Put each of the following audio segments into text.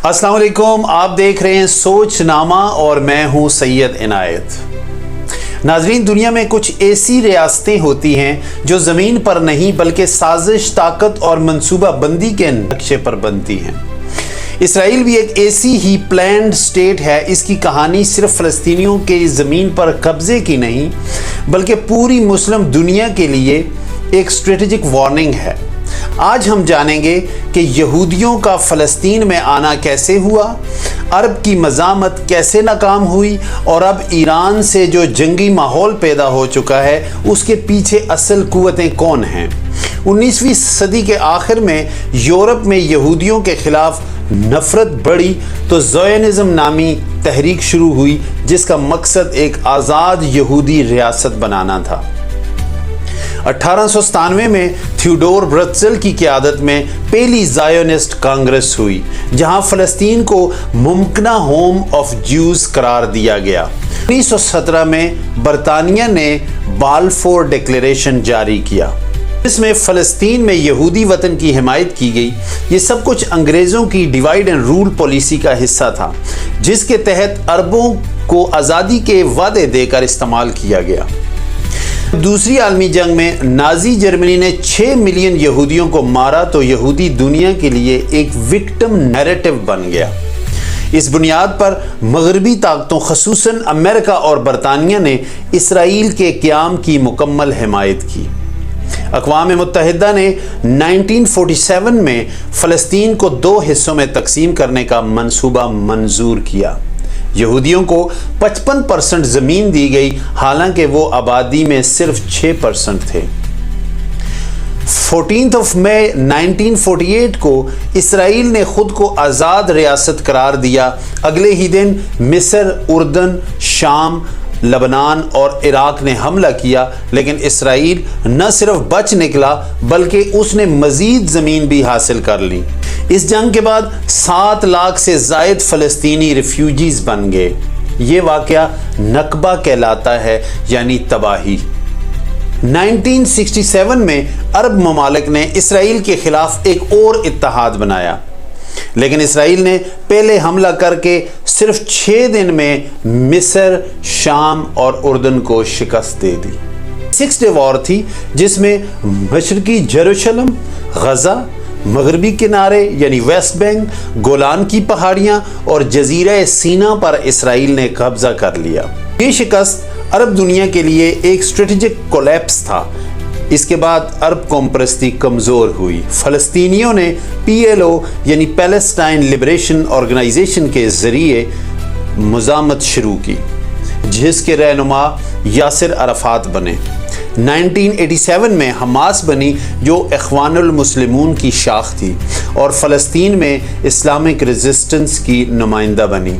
अस्सलाम वालेकुम, आप देख रहे हैं सोचनामा और मैं हूं सैयद इनायत। नाजरीन, दुनिया में कुछ ऐसी रियासतें होती हैं जो ज़मीन पर नहीं बल्कि साजिश, ताकत और मंसूबा बंदी के नक्शे पर बनती हैं। इसराइल भी एक ऐसी ही प्लान्ड स्टेट है। इसकी कहानी सिर्फ फ़लस्तीनियों के ज़मीन पर कब्ज़े की नहीं बल्कि पूरी मुस्लिम दुनिया के लिए एक स्ट्रेटेजिक वार्निंग है। आज हम जानेंगे कि यहूदियों का फ़लस्तीन में आना कैसे हुआ, अरब की मज़ामत कैसे नाकाम हुई और अब ईरान से जो जंगी माहौल पैदा हो चुका है उसके पीछे असल कुव्वतें कौन हैं। 19वीं सदी के आखिर में यूरोप में यहूदियों के ख़िलाफ़ नफ़रत बढ़ी तो ज़ियोनिज़्म नामी तहरीक शुरू हुई जिसका मकसद एक आज़ाद यहूदी रियासत बनाना था। 1897 में थियोडोर हेर्ज़ल की क़यादत में पहली ज़ायोनिस्ट कांग्रेस हुई जहां फ़लस्तीन को मुमकिना होम ऑफ ज्यूज़ करार दिया गया। 1917 में बरतानिया ने बाल्फोर डिक्लेरेशन जारी किया जिसमें फ़लस्तीन में यहूदी वतन की हिमायत की गई। ये सब कुछ अंग्रेज़ों की डिवाइड एंड रूल पॉलिसी का हिस्सा था जिसके तहत अरबों को आज़ादी के वादे देकर इस्तेमाल किया गया। दूसरी आलमी जंग में नाजी जर्मनी ने 6 मिलियन यहूदियों को मारा तो यहूदी दुनिया के लिए एक विक्टिम नैरेटिव बन गया। इस बुनियाद पर मगरबी ताकतों ख़ुसूसन अमेरिका और बरतानिया ने इसराइल के क़याम की मुकम्मल हिमायत की। अक़वाम मुत्तहिदा ने 1947 में फ़लस्तीन को 2 हिस्सों में तकसीम करने का मंसूबा मंजूर किया। यहूदियों को 55% ज़मीन दी गई, हालांकि वो आबादी में सिर्फ 6% थे। 14 मई 1948 को इसराइल ने खुद को आज़ाद रियासत करार दिया। अगले ही दिन मिस्र, उर्दन, शाम, लबनान और इराक ने हमला किया, लेकिन इसराइल न सिर्फ बच निकला बल्कि उसने मज़ीद ज़मीन भी हासिल कर ली। इस जंग के बाद 7 लाख से ज़ायद फ़लस्तीनी रिफ्यूजीज़ बन गए। ये वाक़या नकबा कहलाता है, यानी तबाही। 1967 में अरब ममालिक ने इसराइल के ख़िलाफ़ एक और इत्तेहाद बनाया, लेकिन इसराइल ने पहले हमला करके सिर्फ 6 दिन में मिस्र, शाम और उर्दन को शिकस्त दे दी। 6 डे वॉर थी जिसमें मशरकी जेरूशलम, गज़ा, मगरबी किनारे यानी वेस्ट बैंक, गोलान की पहाड़ियाँ और जजीरा सीना पर इसराइल ने कब्जा कर लिया। ये शिकस्त अरब दुनिया के लिए एक स्ट्रेटेजिक कोलैप्स था। इसके बाद अरब कौम परस्ती कमज़ोर हुई। फ़लस्तीनियों ने PLO यानी पैलेस्टाइन लिबरेशन ऑर्गेनाइजेशन के ज़रिए मुज़ामत शुरू की जिसके रहनुमा यासिर अराफात बने। 1987 में हमास बनी जो इख्वानुल मुस्लिमून की शाख थी और फ़लस्तीन में इस्लामिक रेजिस्टेंस की नुमाइंदा बनी।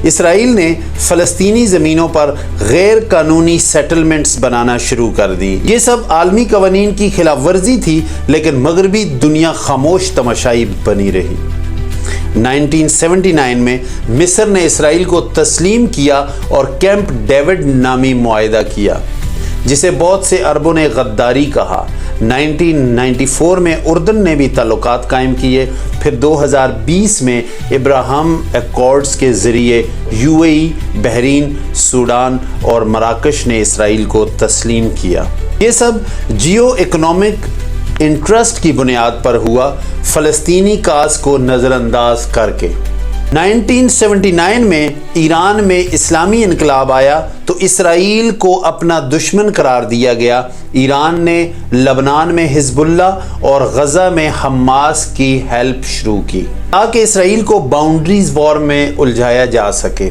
इसराइल ने फ़लस्तीनी ज़मीनों पर गैर कानूनी सेटलमेंट्स बनाना शुरू कर दी। ये सब आलमी कवानीन की खिलाफ वर्जी थी, लेकिन मगरबी दुनिया खामोश तमाशाई बनी रही। 1979 में मिस्र ने इसराइल को तस्लीम किया और कैंप डेविड नामी मुआहिदा किया जिसे बहुत से अरबों ने गद्दारी कहा। 1994 में उर्दन ने भी ताल्लुकात कायम किए। फिर 2020 में इब्राहिम एकॉर्ड्स के ज़रिए UAE, बहरीन, सूडान और मराकश ने इसराइल को तस्लीम किया। ये सब जियो इकोनॉमिक इंटरेस्ट की बुनियाद पर हुआ, फ़लस्तीनी काज को नज़रअंदाज करके। 1979 में ईरान में इस्लामी इनकलाब आया तो इसराइल को अपना दुश्मन करार दिया गया। ईरान ने लबनान में हिज़्बुल्लाह और गज़ा में हमास की हेल्प शुरू की ताकि इसराइल को बाउंड्रीज वॉर में उलझाया जा सके।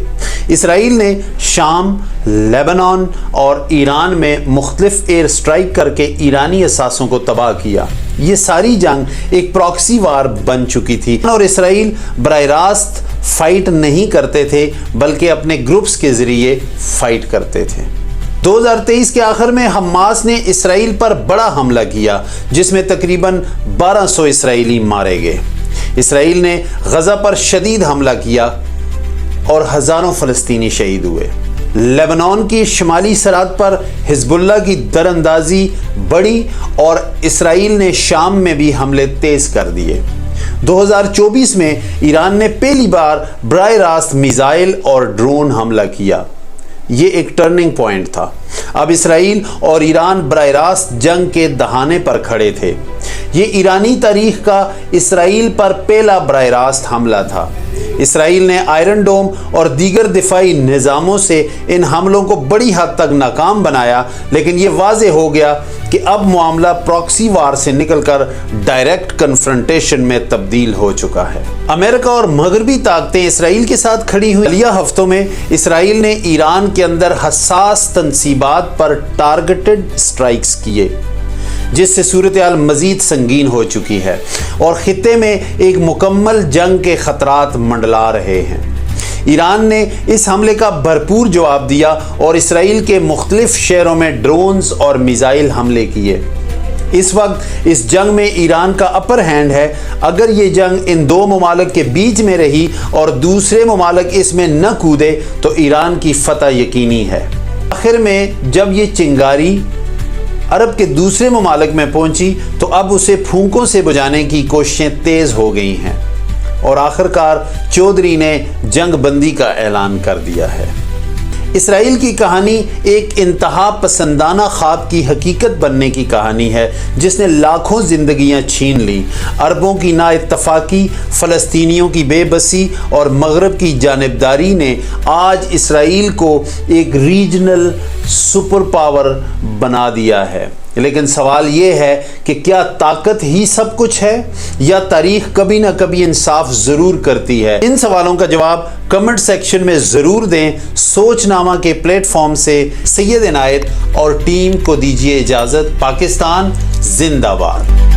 इसराइल ने शाम, लेबनान और ईरान में मुख्तलिफ एयर स्ट्राइक करके ईरानी असासों को तबाह किया। ये सारी जंग एक प्रॉक्सी वार बन चुकी थी और इसराइल बराह रास्त फाइट नहीं करते थे बल्कि अपने ग्रुप्स के ज़रिए फाइट करते थे। 2023 के आखिर में हमास ने इसराइल पर बड़ा हमला किया जिसमें तकरीबन 1200 इसराइली मारे गए। इसराइल ने गज़ा पर शदीद हमला किया और हज़ारों फ़लस्तीनी शहीद हुए। लेबनान की शुमाली सरहद पर हिज़्बुल्लाह की दरअंदाजी बढ़ी और इसराइल ने शाम में भी हमले तेज़ कर दिए। 2024 میں ایران نے پہلی بار براہ راست میزائل اور ڈرون حملہ کیا۔ یہ ایک ٹرننگ پوائنٹ تھا۔ اب اسرائیل اور ایران براہ راست جنگ کے دہانے پر کھڑے تھے۔ یہ ایرانی تاریخ کا اسرائیل پر پہلا براہ راست حملہ تھا۔ اسرائیل نے آئرن ڈوم اور دیگر دفاعی نظاموں سے ان حملوں کو بڑی حد تک ناکام بنایا، لیکن یہ واضح ہو گیا کہ اب معاملہ پراکسی وار سے نکل کر ڈائریکٹ کنفرنٹیشن میں تبدیل ہو چکا ہے۔ امریکہ اور مغربی طاقتیں اسرائیل کے ساتھ کھڑی ہوئی۔ حالیہ ہفتوں میں اسرائیل نے ایران کے اندر حساس تنصیبات پر ٹارگٹڈ سٹرائکس کیے، جس سے صورتحال مزید سنگین ہو چکی ہے اور خطے میں ایک مکمل جنگ کے خطرات منڈلا رہے ہیں۔ ایران نے اس حملے کا بھرپور جواب دیا اور اسرائیل کے مختلف شہروں میں ڈرونز اور میزائل حملے کیے۔ اس وقت اس جنگ میں ایران کا اپر ہینڈ ہے۔ اگر یہ جنگ ان دو ممالک کے بیچ میں رہی اور دوسرے ممالک اس میں نہ کودے تو ایران کی فتح یقینی ہے۔ آخر میں جب یہ چنگاری عرب کے دوسرے ممالک میں پہنچی تو اب اسے پھونکوں سے بجھانے کی کوششیں تیز ہو گئی ہیں اور آخرکار چودھری نے جنگ بندی کا اعلان کر دیا ہے۔ اسرائیل کی کہانی ایک انتہا پسندانہ خواب کی حقیقت بننے کی کہانی ہے جس نے لاکھوں زندگیاں چھین لی۔ عربوں کی نا اتفاقی، فلسطینیوں کی بے بسی اور مغرب کی جانبداری نے آج اسرائیل کو ایک ریجنل سپر پاور بنا دیا ہے۔ لیکن سوال یہ ہے کہ کیا طاقت ہی سب کچھ ہے یا تاریخ کبھی نہ کبھی انصاف ضرور کرتی ہے؟ ان سوالوں کا جواب کمنٹ سیکشن میں ضرور دیں۔ سوچ نامہ کے پلیٹ فارم سے سید عنایت اور ٹیم کو دیجیے اجازت۔ پاکستان زندہ باد۔